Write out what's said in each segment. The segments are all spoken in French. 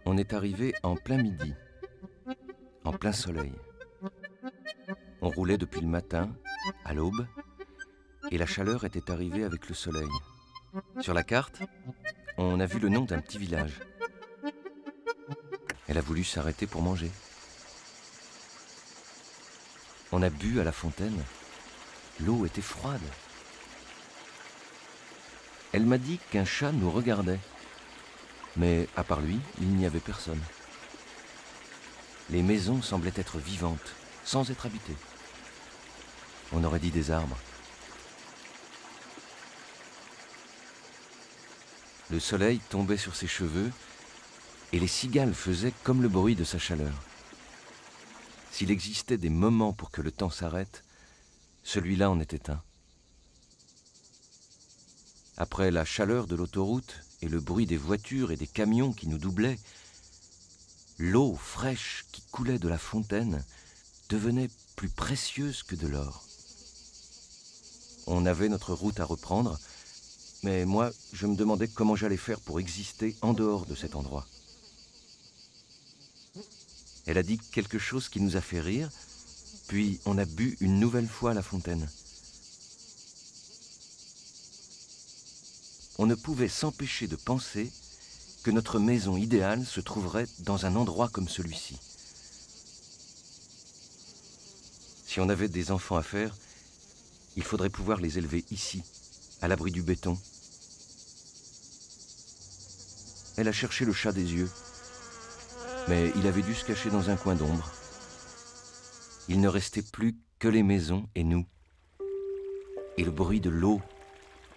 On est arrivé en plein midi, en plein soleil. On roulait depuis le matin, à l'aube, et la chaleur était arrivée avec le soleil. Sur la carte, on a vu le nom d'un petit village. Elle a voulu s'arrêter pour manger. On a bu à la fontaine. L'eau était froide. Elle m'a dit qu'un chat nous regardait. Mais à part lui, il n'y avait personne. Les maisons semblaient être vivantes, sans être habitées. On aurait dit des arbres. Le soleil tombait sur ses cheveux et les cigales faisaient comme le bruit de sa chaleur. S'il existait des moments pour que le temps s'arrête, celui-là en était un. Après la chaleur de l'autoroute et le bruit des voitures et des camions qui nous doublaient, l'eau fraîche qui coulait de la fontaine devenait plus précieuse que de l'or. On avait notre route à reprendre, mais moi, je me demandais comment j'allais faire pour exister en dehors de cet endroit. Elle a dit quelque chose qui nous a fait rire, puis on a bu une nouvelle fois à la fontaine. On ne pouvait s'empêcher de penser que notre maison idéale se trouverait dans un endroit comme celui-ci. Si on avait des enfants à faire, il faudrait pouvoir les élever ici, à l'abri du béton. Elle a cherché le chat des yeux, mais il avait dû se cacher dans un coin d'ombre. Il ne restait plus que les maisons et nous, et le bruit de l'eau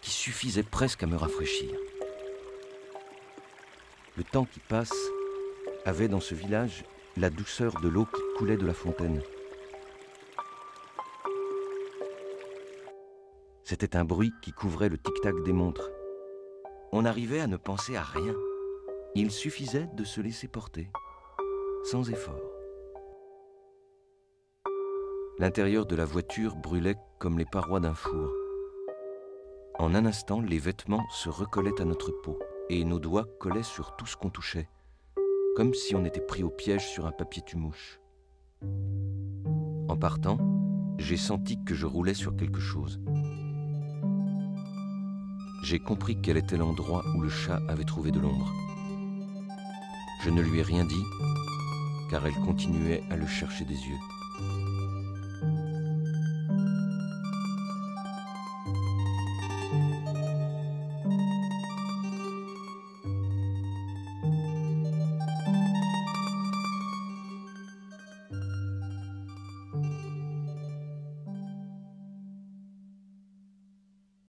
qui suffisait presque à me rafraîchir. Le temps qui passe avait dans ce village la douceur de l'eau qui coulait de la fontaine. C'était un bruit qui couvrait le tic-tac des montres. On arrivait à ne penser à rien. Il suffisait de se laisser porter, sans effort. L'intérieur de la voiture brûlait comme les parois d'un four. En un instant, les vêtements se recollaient à notre peau et nos doigts collaient sur tout ce qu'on touchait, comme si on était pris au piège sur un papier tumouche. En partant, j'ai senti que je roulais sur quelque chose. J'ai compris quel était l'endroit où le chat avait trouvé de l'ombre. Je ne lui ai rien dit, car elle continuait à le chercher des yeux.